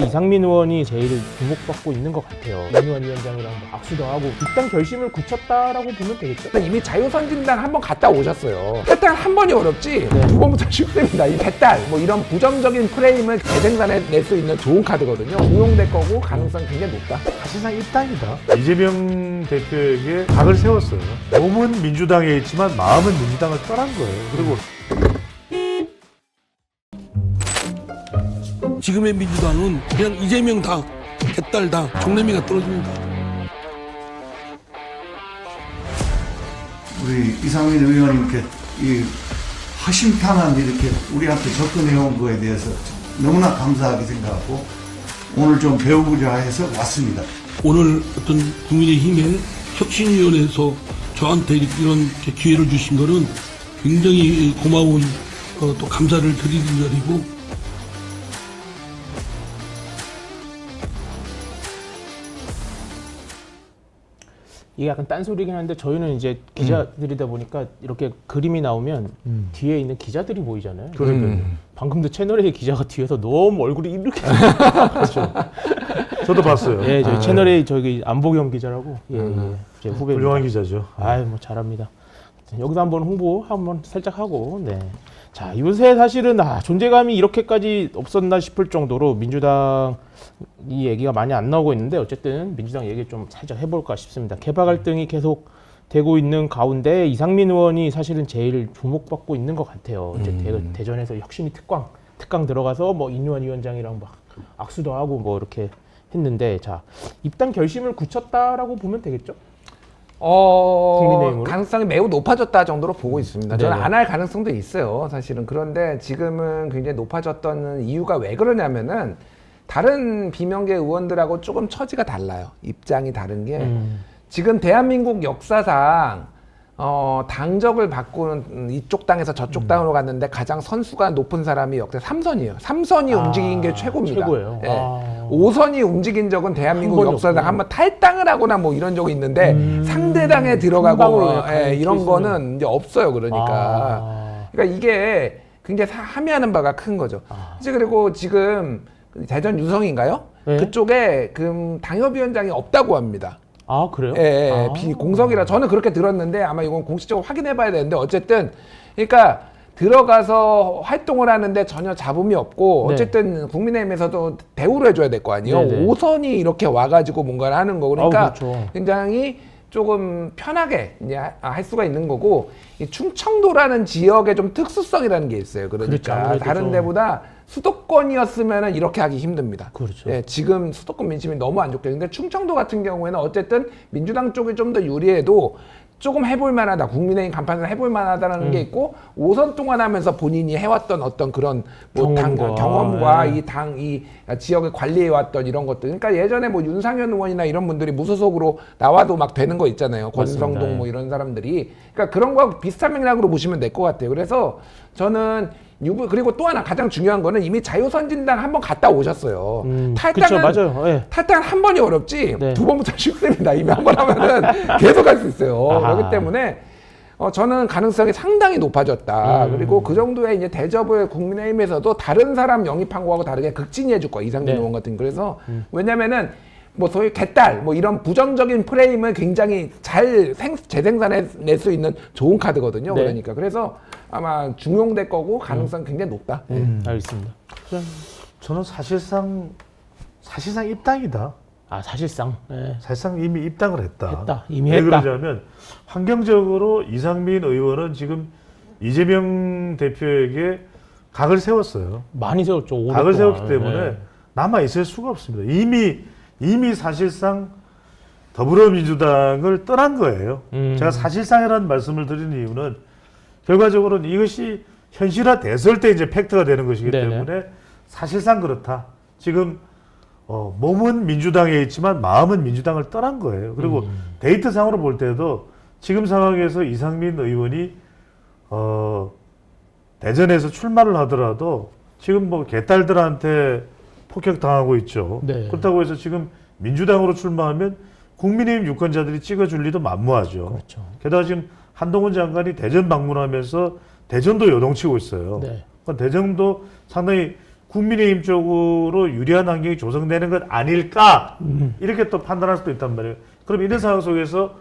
이상민 의원이 제일 주목받고 있는 것 같아요. 이완 위원장이랑 악수도 하고 입당 결심을 굳혔다라고 보면 되겠죠? 이미 자유선진당 한번 갔다 오셨어요. 탈당 한 번이 어렵지 네. 두 번부터 쉽습니다. 이 배달 뭐 이런 부정적인 프레임을 재생산해낼 수 있는 좋은 카드거든요. 중용될 거고 가능성 굉장히 높다. 사실상 입당이다. 이재명 대표에게 각을 세웠어요. 몸은 민주당에 있지만 마음은 민주당을 떠난 거예요. 그리고 지금의 민주당은 그냥 이재명 당, 개딸 당, 정남이가 떨어집니다. 우리 이상민 의원이 이렇게 이 허심탄회한 이렇게 우리한테 접근해 온 거에 대해서 너무나 감사하게 생각하고 오늘 좀 배우고자 해서 왔습니다. 오늘 어떤 국민의힘의 혁신위원회에서 저한테 이런 기회를 주신 거는 굉장히 고마운 또 감사를 드리는 자리고, 이게 약간 딴소리긴 한데 저희는 이제 기자들이다 보니까 이렇게 그림이 나오면 뒤에 있는 기자들이 보이잖아요. 방금도 채널A 기자가 뒤에서 너무 얼굴이 이렇게 그렇죠. 저도 봤어요. 예, 저희 채널A 저기 안보겸 기자라고 제 후배입니다. 훌륭한 기자죠. 아유, 뭐 잘합니다. 여기서 한번 홍보 한번 살짝 하고, 네. 자, 요새 사실은 존재감이 이렇게까지 없었나 싶을 정도로 민주당 이 얘기가 많이 안 나오고 있는데 어쨌든 민주당 얘기 좀 살짝 해볼까 싶습니다. 개파 갈등이 계속 되고 있는 가운데 이상민 의원이 사실은 제일 주목받고 있는 것 같아요. 이제 대전에서 혁신위 특강 들어가서 뭐 이완 위원장이랑 막 악수도 하고 뭐 이렇게 했는데, 자, 입당 결심을 굳혔다라고 보면 되겠죠? 국민의힘으로? 가능성이 매우 높아졌다 정도로 보고 있습니다. 저는 네네. 안 할 가능성도 있어요, 사실은. 그런데 지금은 굉장히 높아졌던 이유가 왜 그러냐면은 다른 비명계 의원들하고 조금 처지가 달라요. 입장이 다른 게 지금 대한민국 역사상 당적을 바꾸는 이쪽 당에서 저쪽 당으로 갔는데 가장 선수가 높은 사람이 역대 3선이에요. 3선이 움직인 게 최고입니다. 최고예요. 예. 5선이 움직인 적은 대한민국 역사상 한번 탈당을 하거나 뭐 이런 적이 있는데 상대당에 들어가고 이런 거는 이제 없어요. 그러니까 이게 굉장히 함의하는 바가 큰 거죠. 이제 그리고 지금 대전 유성인가요? 네? 그쪽에 당협위원장이 없다고 합니다. 아, 그래요? 예, 비공석이라 저는 그렇게 들었는데 아마 이건 공식적으로 확인해 봐야 되는데 어쨌든 그러니까 들어가서 활동을 하는데 전혀 잡음이 없고 네. 어쨌든 국민의힘에서도 대우를 해줘야 될 거 아니에요. 네네. 5선이 이렇게 와가지고 뭔가를 하는 거고 그러니까 그렇죠. 굉장히 조금 편하게 이제 할 수가 있는 거고 이 충청도라는 지역의 좀 특수성이라는 게 있어요. 그러니까 그렇죠. 아무래도 다른 좀. 데보다 수도권이었으면 이렇게 하기 힘듭니다. 그렇죠. 예, 지금 수도권 민심이 너무 안 좋게. 근데 충청도 같은 경우에는 어쨌든 민주당 쪽이 좀 더 유리해도 조금 해볼 만하다. 국민의힘 간판을 해볼 만하다라는 게 있고 5선 동안 하면서 본인이 해왔던 어떤 그런 뭐 경험과 이 지역을 관리해왔던 이런 것들. 그러니까 예전에 뭐 윤상현 의원이나 이런 분들이 무소속으로 나와도 막 되는 거 있잖아요. 권성동 뭐 이런 사람들이. 그러니까 그런 거 비슷한 맥락으로 보시면 될 것 같아요. 그래서 저는 그리고 또 하나 가장 중요한 거는 이미 자유선진당 한번 갔다 오셨어요. 탈당은 그쵸, 맞아요. 네. 탈당 한 번이 어렵지 네. 두 번부터 쉽습니다. 이미 한 번 하면은 계속 할 수 있어요. 그렇기 때문에 저는 가능성이 상당히 높아졌다. 그리고 그 정도의 이제 대접을 국민의힘에서도 다른 사람 영입한 거하고 다르게 극진히 해줄 거야. 이상민 의원 같은. 그래서 왜냐면은 뭐 소위 개딸 뭐 이런 부정적인 프레임을 굉장히 잘 재생산해낼 수 있는 좋은 카드거든요. 네. 그러니까 그래서 아마 중용될 거고 가능성 굉장히 높다. 알겠습니다. 저는 사실상 입당이다. 사실상. 네. 사실상 이미 입당을 했다. 이미 왜 했다. 그러냐면 환경적으로 이상민 의원은 지금 이재명 대표에게 각을 세웠어요. 많이 세웠죠. 오랫동안. 각을 세웠기 때문에 네. 남아 있을 수가 없습니다. 이미 사실상 더불어민주당을 떠난 거예요. 제가 사실상이라는 말씀을 드리는 이유는 결과적으로는 이것이 현실화 됐을 때 이제 팩트가 되는 것이기 네네. 때문에 사실상 그렇다. 지금 몸은 민주당에 있지만 마음은 민주당을 떠난 거예요. 그리고 데이터상으로 볼 때도 지금 상황에서 이상민 의원이 대전에서 출마를 하더라도 지금 뭐 개딸들한테 폭격당하고 있죠. 네. 그렇다고 해서 지금 민주당으로 출마하면 국민의힘 유권자들이 찍어줄 리도 만무하죠. 그렇죠. 게다가 지금 한동훈 장관이 대전 방문하면서 대전도 요동치고 있어요. 네. 그러니까 대전도 상당히 국민의힘 쪽으로 유리한 환경이 조성되는 것 아닐까 이렇게 또 판단할 수도 있단 말이에요. 그럼 이런 상황 속에서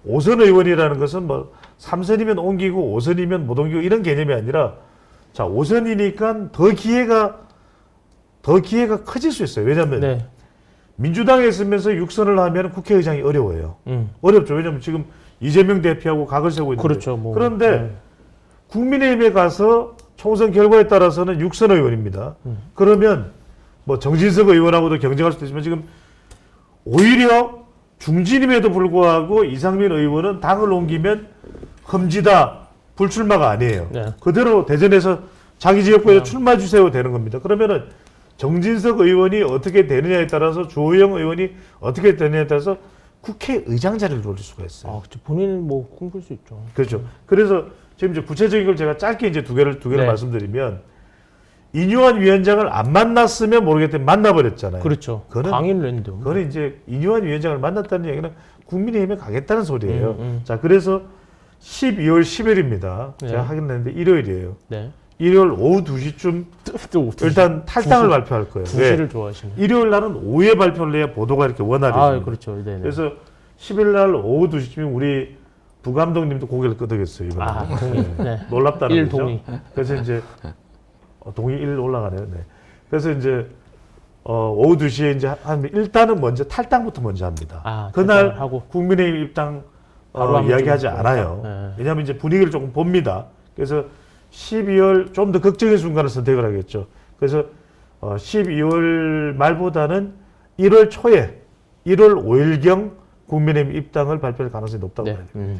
5선 의원이라는 것은 뭐 3선이면 옮기고 5선이면 못 옮기고 이런 개념이 아니라 자 5선이니까 더 기회가 커질 수 있어요. 왜냐하면 네. 민주당에 있으면서 6선을 하면 국회의장이 어려워요. 어렵죠. 왜냐하면 지금 이재명 대표하고 각을 세우고 있는데. 그렇죠. 뭐. 그런데 네. 국민의힘에 가서 총선 결과에 따라서는 6선 의원입니다. 그러면 뭐 정진석 의원하고도 경쟁할 수도 있지만 지금 오히려 중진임에도 불구하고 이상민 의원은 당을 옮기면 험지다 불출마가 아니에요. 네. 그대로 대전에서 자기 지역구에서 출마 주세요 되는 겁니다. 그러면은 정진석 의원이 어떻게 되느냐에 따라서 주호영 의원이 어떻게 되느냐에 따라서 국회의장 자리를 노릴 수가 있어요. 아, 그쵸. 본인 뭐 꿈꿀 수 있죠. 그렇죠. 그래서 지금 이제 구체적인 걸 제가 짧게 이제 두 개를 네. 말씀드리면 이뉴한 위원장을 안 만났으면 모르겠는데 만나버렸잖아요. 그렇죠. 그거는 광인랜드. 그거는 이제 이뉴한 위원장을 만났다는 얘기는 국민의힘에 가겠다는 소리예요. 자, 그래서 12월 10일입니다. 네. 제가 확인했는데 일요일이에요. 네. 일요일 오후 2시쯤 또 일단 탈당을 발표할 거예요. 왜? 2시를 좋아하시네. 일요일 날은 오후에 발표를 해야 보도가 이렇게 원활해요. 아, 그렇죠. 네. 그래서 10일 날 오후 2시쯤에 우리 부감독님도 고개를 끄덕였어요. 이번에. 아, 동의. 네. 놀랍다는 일 거죠. 동의. 그래서 이제 동의 1 올라가네요. 네. 그래서 이제 오후 2시에 이제 일단은 먼저 탈당부터 먼저 합니다. 아, 그날 탈당하고. 국민의힘 입당 바로 하면 이야기하지 좀 않아요. 네. 왜냐하면 이제 분위기를 조금 봅니다. 그래서 12월 좀 더 극적인 순간을 선택을 하겠죠. 그래서 12월 말보다는 1월 초에 1월 5일경 국민의힘 입당을 발표할 가능성이 높다고 네. 봐야 돼요.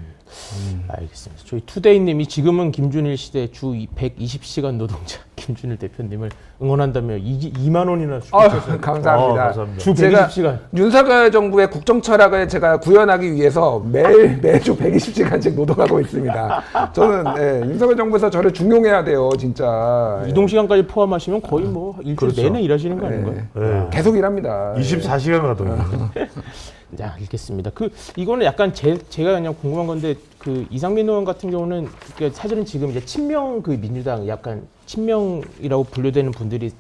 알겠습니다. 저희 투데이님이 지금은 김준일 시대 주 120시간 노동자 김준일 대표님을 응원한다며 2만 원이나 주셨어요. 감사합니다. 감사합니다. 주 제가 120시간. 윤석열 정부의 국정 철학을 제가 구현하기 위해서 매주 120시간씩 노동하고 있습니다. 저는 윤석열 정부에서 저를 중용해야 돼요, 진짜. 이동 시간까지 포함하시면 거의 뭐 일주일 그렇죠. 내내 일하시는 거 아닌가요? 네. 계속 일합니다. 24시간 가동이에요. 네, 알겠습니다. 이거는 약간 제가 그냥 궁금한 건데 이상민 의원 같은 경우는 사실은 지금 이제 친명 민주당 약간 친명이라고 분류되는 분들이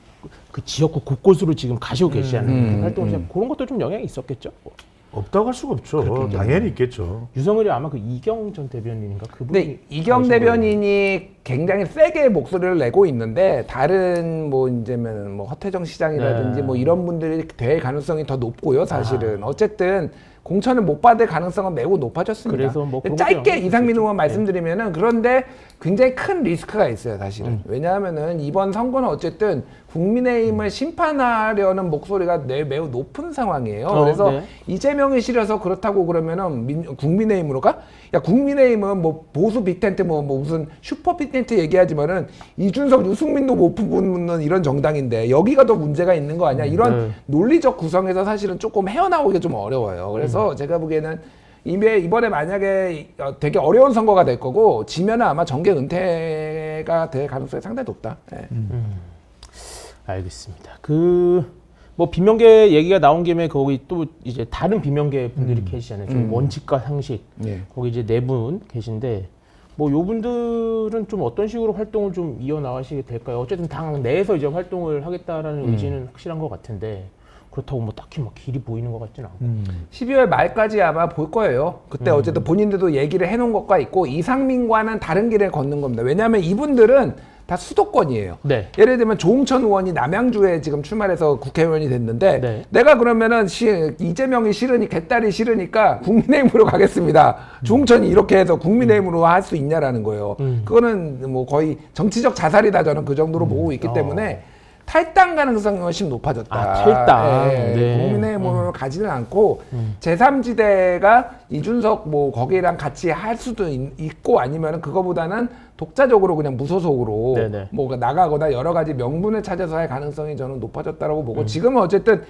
그 지역구 곳곳으로 지금 가시고 계시잖아요. 활동을 그런 것도 좀 영향이 있었겠죠? 없다고 할 수가 없죠. 당연히 있겠죠. 유성을이 아마 이경 전 대변인인가 그분이. 근데 이경 대변인이 굉장히 세게 목소리를 내고 있는데 다른 뭐 이제면 뭐 허태정 시장이라든지 네. 뭐 이런 분들이 될 가능성이 더 높고요. 사실은 어쨌든 공천을 못 받을 가능성은 매우 높아졌습니다. 그래서 뭐 그런 짧게 것도 이상민 있겠죠. 의원 말씀드리면은 그런데 굉장히 큰 리스크가 있어요, 사실은. 왜냐하면은 이번 선거는 어쨌든 국민의힘을 심판하려는 목소리가 매우 높은 상황이에요. 그래서 네. 이재명이 싫어서 그렇다고 그러면은 국민의힘으로 가? 야, 국민의힘은 뭐 보수 빅텐트 뭐 무슨 슈퍼 빅텐트 얘기하지만은 이준석, 유승민도 못 뽑는 이런 정당인데 여기가 더 문제가 있는 거 아니야? 이런 네. 논리적 구성에서 사실은 조금 헤어나오기가 좀 어려워요. 그래서 제가 보기에는 이번에 만약에 되게 어려운 선거가 될 거고 지면은 아마 정계 은퇴가 될 가능성이 상당히 높다. 예. 알겠습니다. 뭐 비명계 얘기가 나온 김에 거기 또 이제 다른 비명계 분들이 계시잖아요. 좀 원칙과 상식. 예. 거기 이제 네 분 계신데 뭐 요분들은 좀 어떤 식으로 활동을 좀 이어 나가시게 될까요? 어쨌든 당 내에서 이제 활동을 하겠다라는 의지는 확실한 것 같은데 그렇다고 뭐 딱히 뭐 길이 보이는 것 같지는 않고. 12월 말까지 아마 볼 거예요. 그때 어쨌든 본인들도 얘기를 해놓은 것과 있고 이상민과는 다른 길을 걷는 겁니다. 왜냐하면 이분들은 다 수도권이에요. 네. 예를 들면 조홍천 의원이 남양주에 지금 출마해서 국회의원이 됐는데 네. 내가 그러면은 이재명이 개딸이 싫으니까 국민의힘으로 가겠습니다. 조홍천이 이렇게 해서 국민의힘으로 할 수 있냐라는 거예요. 그거는 뭐 거의 정치적 자살이다 저는 그 정도로 보고 있기 때문에 탈당 가능성이 훨씬 높아졌다. 아, 탈당. 예, 네. 국민의힘으로 가지는 않고 제3지대가 이준석 뭐 거기랑 같이 할 수도 있고 아니면은 그거보다는 독자적으로 그냥 무소속으로 네네. 뭐 나가거나 여러 가지 명분을 찾아서 할 가능성이 저는 높아졌다라고 보고 지금은 어쨌든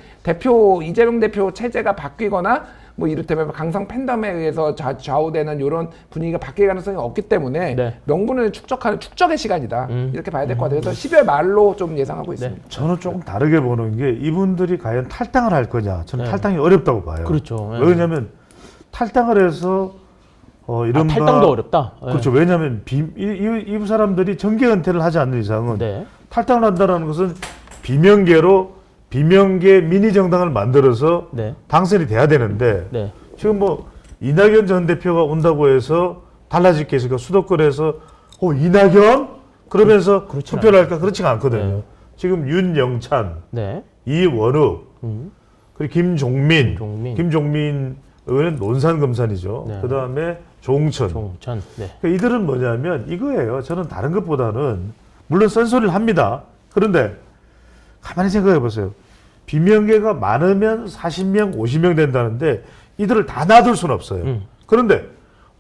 이재명 대표 체제가 바뀌거나 뭐 이를테면 강성 팬덤에 의해서 좌우되는 이런 분위기가 바뀔 가능성이 없기 때문에 네. 명분을 축적하는 축적의 시간이다 이렇게 봐야 될 것 같아요. 그래서 10월 말로 좀 예상하고 있습니다. 저는 조금 다르게 보는 게 이분들이 과연 탈당을 할 거냐. 저는 탈당이 어렵다고 봐요. 그렇죠. 네. 왜냐하면 탈당을 해서 이른바 탈당도 어렵다. 네. 그렇죠. 왜냐하면 이 사람들이 정계 은퇴를 하지 않는 이상은 네. 탈당을 한다는 것은 비명계로 비명계 미니 정당을 만들어서 네. 당선이 돼야 되는데 네. 지금 뭐 이낙연 전 대표가 온다고 해서 달라질 게 있을까? 수도권에서 이낙연 그러면서 그렇진 투표를 할까? 그렇지가 않거든요. 네. 지금 윤영찬, 네. 이원욱, 그리고 김종민, 종민. 김종민 의원은 논산검산이죠. 네. 그 다음에 종천. 종천. 네. 그러니까 이들은 뭐냐면 이거예요. 저는 다른 것보다는 물론 쓴소리를 합니다. 그런데 가만히 생각해 보세요. 비명계가 많으면 40명, 50명 된다는데 이들을 다 놔둘 수는 없어요. 그런데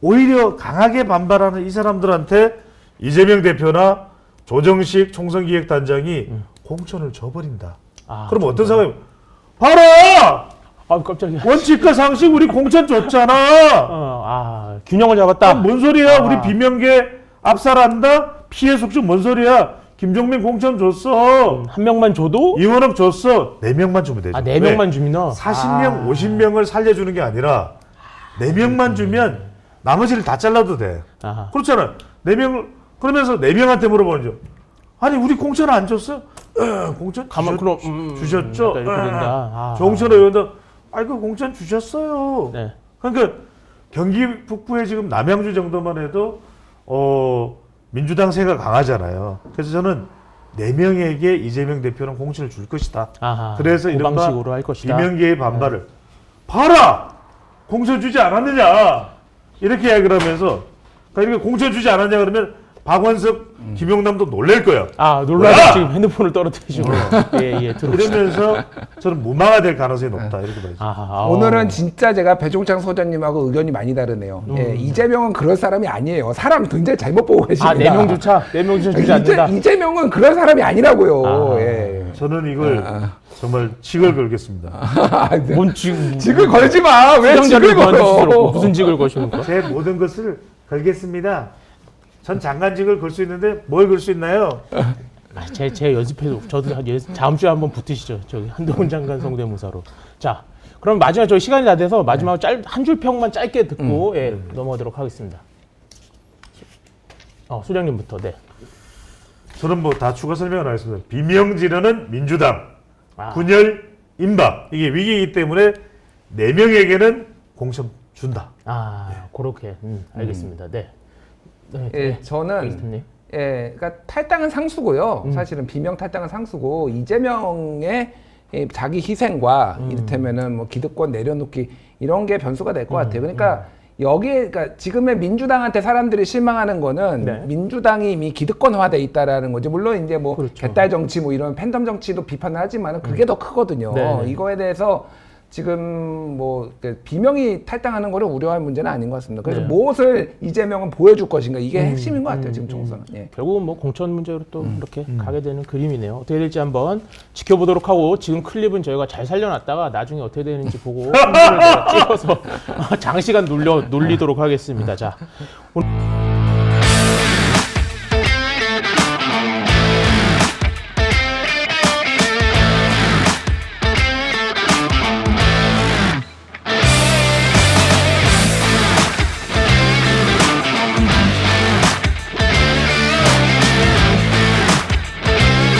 오히려 강하게 반발하는 이 사람들한테 이재명 대표나 조정식 총선기획단장이 공천을 줘버린다. 아, 그럼 어떤 상황이 봐라! 아, 깜짝이야. 원칙과 상식 우리 공천 줬잖아. 균형을 잡았다. 뭔 소리야? 우리 비명계 압살한다? 피해 숙주 뭔 소리야? 김종민 공천 줬어. 한 명만 줘도 이원욱 줬어. 4명만 주면 되죠. 4명만 주면 40명, 50명을 살려주는 게 아니라 4명만 주면 나머지를 다 잘라도 돼. 아하. 그렇잖아. 4명 그러면서 4명한테 물어보는 죠. 아니 우리 공천 안 줬어? 공천 가만 그럼 주셨죠? 약간 이렇게 된다. 정천 의원도 그 공천 주셨어요. 네. 그러니까 경기 북부에 지금 남양주 정도만 해도 민주당 세가 강하잖아요. 그래서 저는 4명에게 이재명 대표는 공천을 줄 것이다. 아하. 그래서 그 이른바 방식으로 할 것이다. 비명계의 반발을 봐라! 공천 주지 않았느냐! 이렇게 이야기를 하면서 그러니까 공천 주지 않았냐 그러면 박원석, 김용남도 놀랄 거야. 놀라서 지금 핸드폰을 떨어뜨리시고 예, 들어오시죠. 이러면서 저는 무마가 될 가능성이 높다. 이렇게 봐야죠. 오늘은 진짜 제가 배종찬 소장님하고 의견이 많이 다르네요. 예, 이재명은 그럴 사람이 아니에요. 사람 굉장히 잘못 보고 계십니다. 4명조차 주지 않는다. 이재명은 그럴 사람이 아니라고요. 예. 저는 이걸 정말 직을 걸겠습니다. 네. 뭔 직을 직을 걸지 마. 왜 직을 걸어? 무슨 직을 거시는 거야? 제 모든 것을 걸겠습니다. 전 장관직을 걸 수 있는데 뭘 걸 수 있나요? 제 연습해도 저도 다음 주에 한번 붙으시죠. 저기 한동훈 장관 성대모사로. 자, 그럼 마지막 저희 시간이 다 돼서 마지막 한 줄 평만 짧게 듣고 넘어가도록 하겠습니다. 소장님부터. 네. 저는 뭐 다 추가 설명을 하겠습니다. 비명 지르는 민주당, 분열 임박 이게 위기이기 때문에 4명에게는 공천 준다. 그렇게 알겠습니다. 네. 예, 저는 그러니까 탈당은 상수고요. 사실은 비명 탈당은 상수고 이재명의 자기 희생과 이를테면은 뭐 기득권 내려놓기 이런 게 변수가 될 것 같아요. 그러니까 그러니까 지금의 민주당한테 사람들이 실망하는 거는 민주당이 이미 기득권화돼 있다라는 거죠. 물론 이제 뭐 개딸 정치 뭐 이런 팬덤 정치도 비판을 하지만은 그게 더 크거든요. 이거에 대해서 지금 뭐 비명이 탈당하는 거를 우려할 문제는 아닌 것 같습니다. 그래서 무엇을 이재명은 보여줄 것인가 이게 핵심인 것 같아요. 지금 총선은. 예. 결국은 뭐 공천 문제로 또 이렇게 가게 되는 그림이네요. 어떻게 될지 한번 지켜보도록 하고 지금 클립은 저희가 잘 살려놨다가 나중에 어떻게 되는지 보고 한 분을 찍어서 장시간 놀리도록 하겠습니다. 자. 오늘